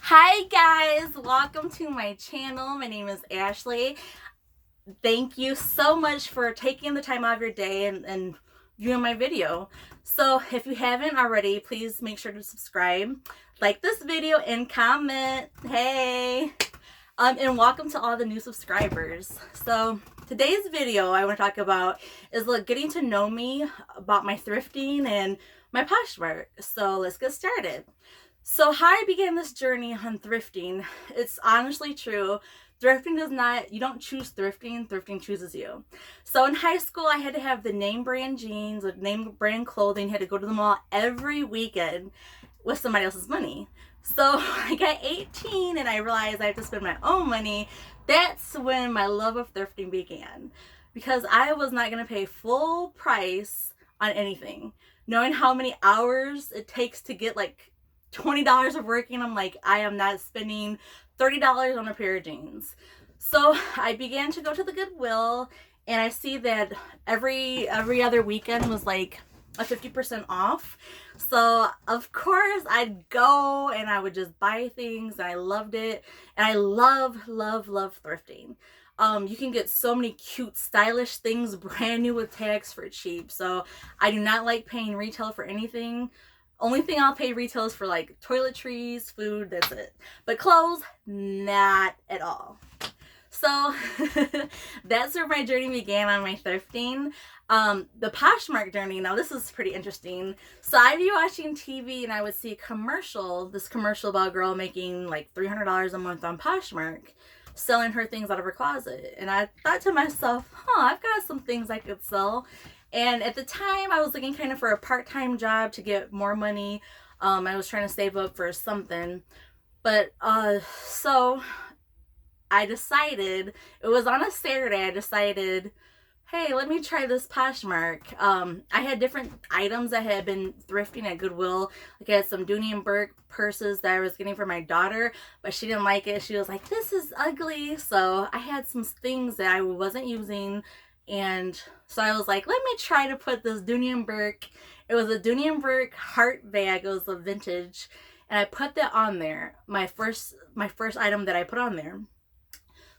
Hi guys, welcome to my channel. My name is Ashley. Thank you so much for taking the time out of your day and viewing my video. So if you haven't already, please make sure to subscribe, like this video, and comment. Hey! And welcome to all the new subscribers. So today's video I want to talk about is getting to know me, about my thrifting and my Poshmark. So let's get started. So how I began this journey on thrifting, it's honestly true. Thrifting does not, you don't choose thrifting, thrifting chooses you. So in high school, I had to have the name brand jeans, with name brand clothing, had to go to the mall every weekend with somebody else's money. So I got 18 and I realized I have to spend my own money. That's when my love of thrifting began, because I was not going to pay full price on anything. Knowing how many hours it takes to get like $20 of working, I'm like, I am not spending $30 on a pair of jeans. So I began to go to the Goodwill, and I see that every other weekend was like a 50% off. So of course I'd go and I would just buy things, and I loved it. And I love thrifting. You can get so many cute, stylish things brand new with tags for cheap. So I do not like paying retail for anything. Only thing I'll pay retail is for like toiletries, food, that's it. But clothes, not at all. So that's where my journey began on my thrifting. The Poshmark journey, now this is pretty interesting. So I'd be watching TV and I would see a commercial, this commercial about a girl making like $300 a month on Poshmark, selling her things out of her closet. And I thought to myself, I've got some things I could sell. And at the time, I was looking kind of for a part-time job to get more money. I was trying to save up for something. But, so I decided, it was on a Saturday, I decided, hey, let me try this Poshmark. I had different items I had been thrifting at Goodwill. Like I had some Dooney and Burke purses that I was getting for my daughter, but she didn't like it. She was like, this is ugly. So I had some things that I wasn't using. And so I was like, let me try to put this Dooney and Burke. It was a Dooney and Burke heart bag. It was a vintage. And I put that on there. My first item that I put on there.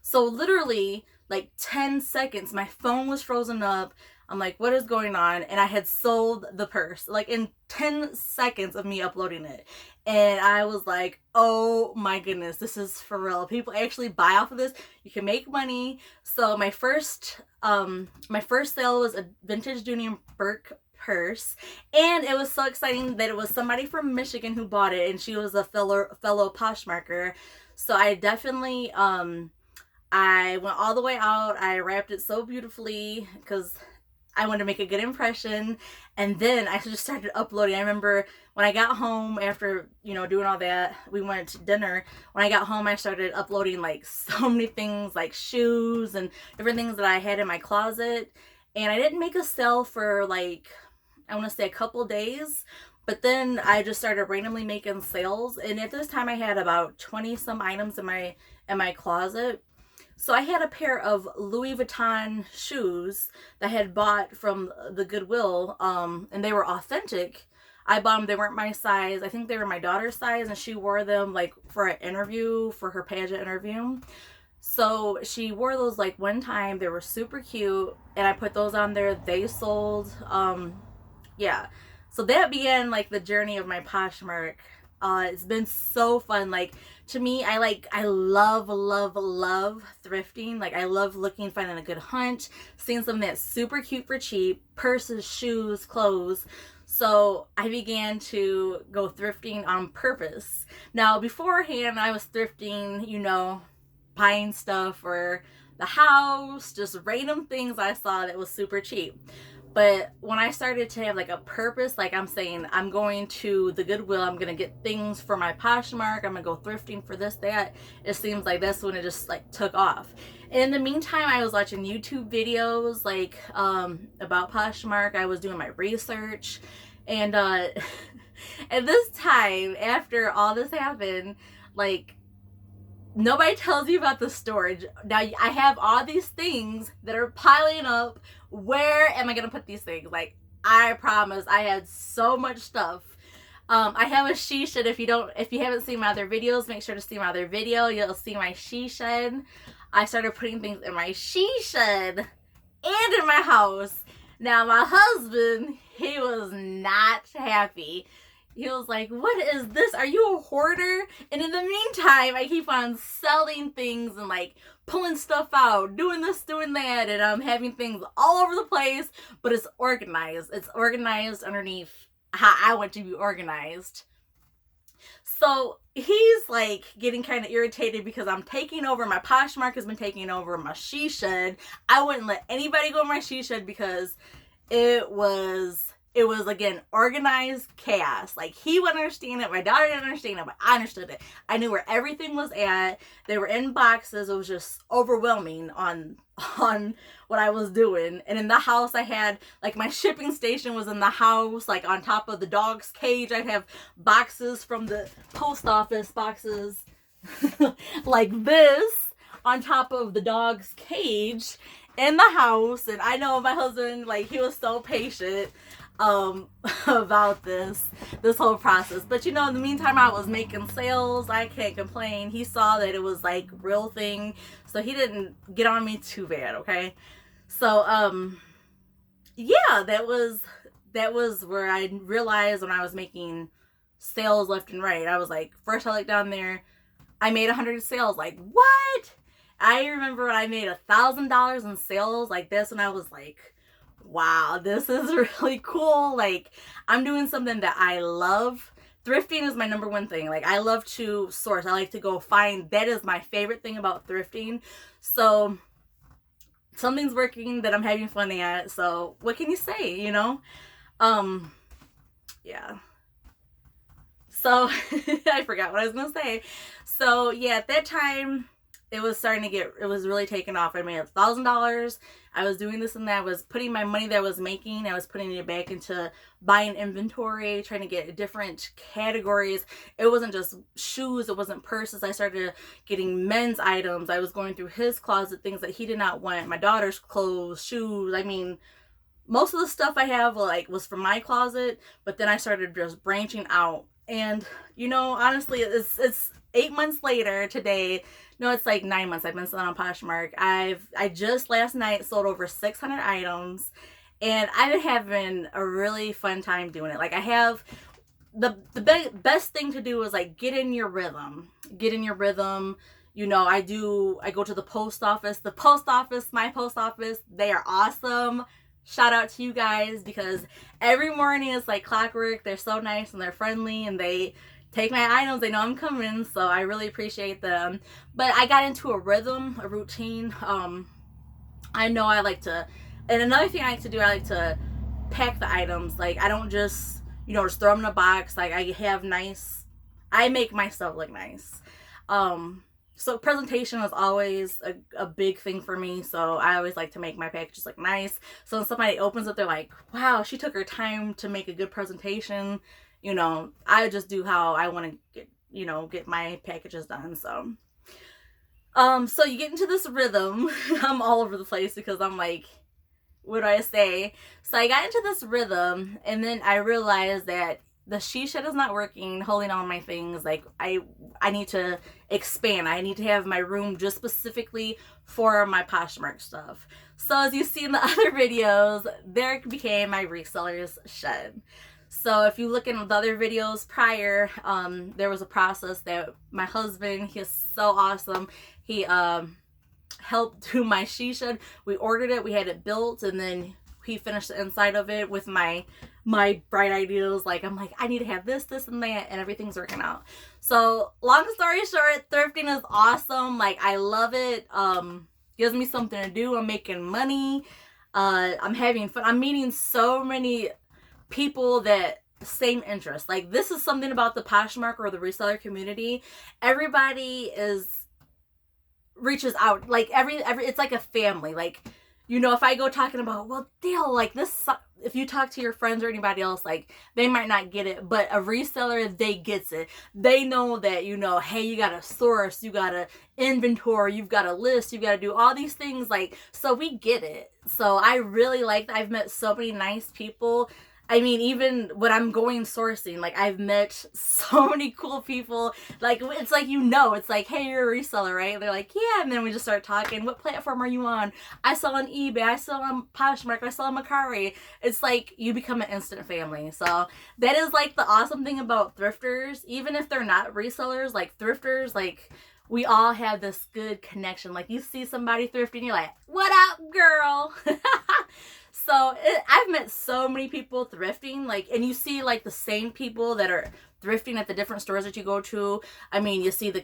So literally like 10 seconds, my phone was frozen up. I'm like, what is going on? And I had sold the purse like in 10 seconds of me uploading it. And I was like, oh my goodness, this is for real. People actually buy off of this. You can make money. So my first sale was a vintage Dooney and Burke purse, and it was so exciting that it was somebody from Michigan who bought it, and she was a fellow Poshmarker. So I definitely I went all the way out. I wrapped it so beautifully because I wanted to make a good impression. And then I just started uploading. I remember when I got home after, doing all that, we went to dinner. When I got home, I started uploading like so many things, like shoes and different things that I had in my closet. And I didn't make a sale for like, I want to say a couple days. But then I just started randomly making sales. And at this time I had about 20 some items in my closet. So I had a pair of Louis Vuitton shoes that I had bought from the Goodwill, and they were authentic. I bought them, they weren't my size. I think they were my daughter's size, and she wore them like for an interview, for her pageant interview. So she wore those like one time. They were super cute, and I put those on there. They sold. Yeah. So that began like the journey of my Poshmark. It's been so fun. Like, to me, I love thrifting. Like, I love finding a good hunt, seeing something that's super cute for cheap, purses, shoes, clothes. So I began to go thrifting on purpose. Now, beforehand, I was thrifting, buying stuff for the house, just random things I saw that was super cheap. But when I started to have like a purpose, like I'm saying, I'm going to the Goodwill, I'm going to get things for my Poshmark, I'm going to go thrifting for this, that, it seems like that's when it just like took off. And in the meantime, I was watching YouTube videos like about Poshmark. I was doing my research. And at this time, after all this happened, like, nobody tells you about the storage. Now I have all these things that are piling up. Where am I gonna put these things? Like, I promise I had so much stuff. I have a she shed. If you haven't seen my other videos, make sure to see my other video. You'll see my she shed. I started putting things in my she shed and in my house. Now my husband, he was not happy. He was like, what is this? Are you a hoarder? And in the meantime, I keep on selling things and like pulling stuff out, doing this, doing that, and I'm having things all over the place, but it's organized. It's organized underneath how I want to be organized. So he's like getting kind of irritated because I'm taking over. My Poshmark has been taking over my she shed. I wouldn't let anybody go in my she shed because it was again organized chaos. Like, he wouldn't understand it, my daughter didn't understand it, but I understood it. I knew where everything was at. They were in boxes. It was just overwhelming on what I was doing. And in the house, I had like my shipping station was in the house, like on top of the dog's cage. I'd have boxes from the post office, boxes like this on top of the dog's cage in the house. And I know my husband, like, he was so patient about this whole process. But in the meantime, I was making sales. I can't complain. He saw that it was like real thing, so he didn't get on me too bad. Okay, so yeah, that was where I realized when I was making sales left and right. I was like, first I looked down there, I made 100 sales. Like, what? I remember when I made $1,000 in sales like this, and I was like, wow, this is really cool. Like, I'm doing something that I love. Thrifting is my number one thing. Like, I love to source. I like to go find. That is my favorite thing about thrifting. So something's working that I'm having fun at. So what can you say, yeah. So I forgot what I was going to say. So yeah, at that time, it was really taking off. I made $1,000. I was doing this and that. I was putting my money that I was making, I was putting it back into buying inventory, trying to get different categories. It wasn't just shoes. It wasn't purses. I started getting men's items. I was going through his closet, things that he did not want. My daughter's clothes, shoes. I mean, most of the stuff I have was from my closet, but then I started just branching out. And honestly, it's 8 months later today. No, it's like 9 months I've been selling on Poshmark. I just last night sold over 600 items, and I've been having a really fun time doing it. Like, I have the best thing to do is like get in your rhythm. I go to the post office. My post office, they are awesome. Shout out to you guys, because every morning it's like clockwork. They're so nice and they're friendly, and they take my items. They know I'm coming, so I really appreciate them. But I got into a rhythm, a routine. I know I like to, and another thing I like to do, I like to pack the items. Like, I don't just, just throw them in a box. Like, I make myself look nice. So presentation is always a big thing for me. So I always like to make my packages look nice. So when somebody opens it, they're like, wow, she took her time to make a good presentation. I just do how I want to get my packages done. So you get into this rhythm. I'm all over the place because I'm like, what do I say? So I got into this rhythm, and then I realized that the she shed is not working, holding on my things. Like, I need to expand. I need to have my room just specifically for my Poshmark stuff. So as you see in the other videos, there became my resellers shed. So if you look in the other videos prior, there was a process that my husband, he is so awesome. He helped do my she shed. We ordered it, we had it built, and then he finished the inside of it with my bright ideas. Like, I'm like, I need to have this, and that, and everything's working out. So long story short, thrifting is awesome. Like, I love it. Gives me something to do. I'm making money. I'm having fun. I'm meeting so many people that same interest. Like, this is something about the Poshmark or the reseller community. Everybody reaches out. Like, every it's like a family. Like, if I go talking about, well, Dale, like this, if you talk to your friends or anybody else, like, they might not get it, but a reseller, they gets it. They know that, hey, you got to source, you got to inventory, you've got to list, you got to do all these things. Like, so we get it. So I really like that. I've met so many nice people. I mean, even when I'm going sourcing, like I've met so many cool people. Like it's like, it's like, hey, you're a reseller, right? They're like, yeah, and then we just start talking. What platform are you on? I sell on eBay. I sell on Poshmark. I sell on Mercari. It's like you become an instant family. So that is like the awesome thing about thrifters. Even if they're not resellers, like thrifters, like we all have this good connection. Like you see somebody thrifting, you're like, what up, girl? So I've met so many people thrifting, like, and you see like the same people that are thrifting at the different stores that you go to. I mean, you see the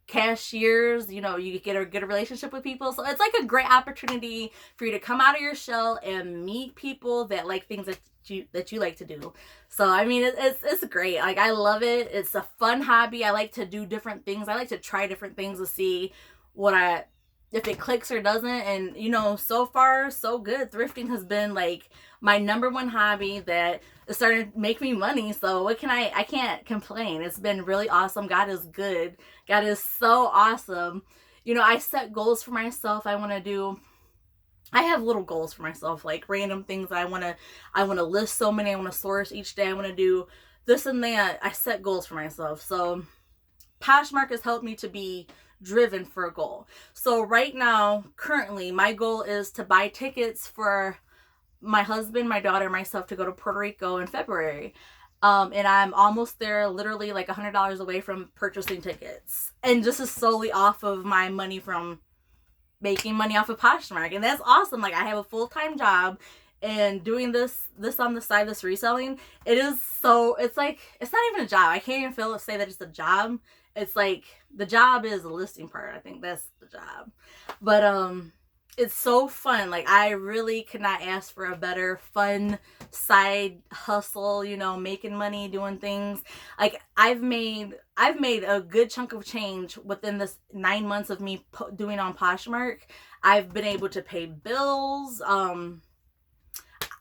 cashiers, you get a good relationship with people. So it's like a great opportunity for you to come out of your shell and meet people that like things that you like to do. So I mean, it's great. Like I love it. It's a fun hobby. I like to do different things. I like to try different things to see if it clicks or doesn't. And so far so good. Thrifting has been like my number one hobby that is starting to make me money. So what can I can't complain. It's been really awesome. God is good. God is so awesome. I set goals for myself. I have little goals for myself, like random things I want to list so many. I want to source each day. I want to do this and that. I set goals for myself. So Poshmark has helped me to be driven for a goal. So right now, currently, my goal is to buy tickets for my husband, my daughter, and myself to go to Puerto Rico in February. And I'm almost there, literally like $100 away from purchasing tickets. And this is solely off of my money from making money off of Poshmark. And that's awesome. Like I have a full-time job and doing this on the side, this reselling, it's like, it's not even a job. I can't even say that it's a job. It's like the job is the listing part. I think that's the job. But it's so fun. Like I really could not ask for a better fun side hustle, making money, doing things. Like I've made a good chunk of change within this 9 months of me doing on Poshmark. I've been able to pay bills.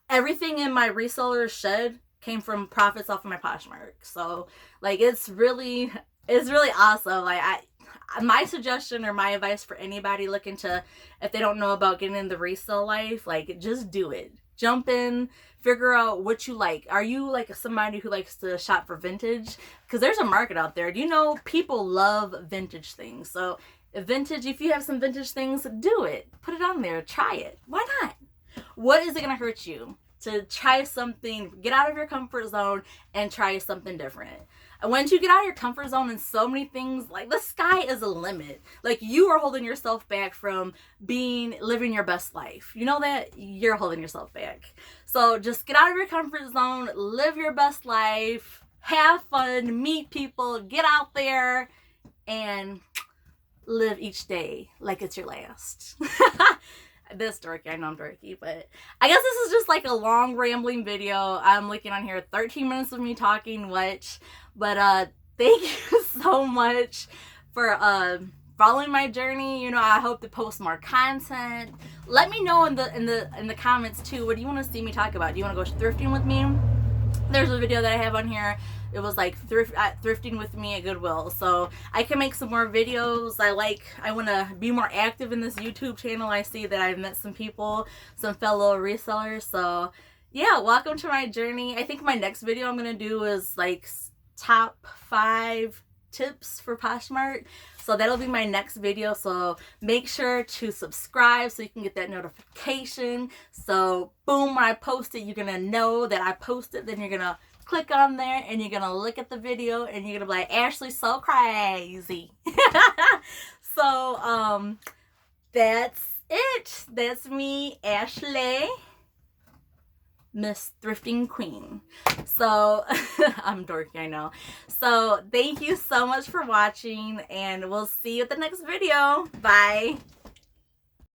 Everything in my reseller shed came from profits off of my Poshmark. So like it's really awesome. Like my suggestion or my advice for anybody looking to, if they don't know about getting in the resale life, like just do it. Jump in, figure out what you like. Are you like somebody who likes to shop for vintage? Because there's a market out there. People love vintage things. So if you have some vintage things, do it. Put it on there. Try it. Why not? What is it going to hurt you to try something, get out of your comfort zone and try something different? And once you get out of your comfort zone and so many things, like the sky is a limit. Like you are holding yourself back from living your best life. You know that? You're holding yourself back. So just get out of your comfort zone, live your best life, have fun, meet people, get out there and live each day like it's your last. This dorky, I know I'm dorky, but I guess this is just like a long rambling video. I'm looking on here 13 minutes of me talking much, but thank you so much for following my journey. I hope to post more content. Let me know in the comments too, what do you want to see me talk about? Do you want to go thrifting with me? There's a video that I have on here. It was like thrifting with me at Goodwill. So I can make some more videos. I want to be more active in this YouTube channel. I see that I've met some people, some fellow resellers. So yeah, welcome to my journey. I think my next video I'm going to do is like top 5 tips for Poshmark. So that'll be my next video. So make sure to subscribe so you can get that notification. So boom, when I post it, you're going to know that I posted. Then you're going to click on there and you're going to look at the video and you're going to be like, Ashley's so crazy. So that's it. That's me, Ashley, Miss Thrifting Queen. So I'm dorky, I know. So thank you so much for watching and we'll see you at the next video. Bye.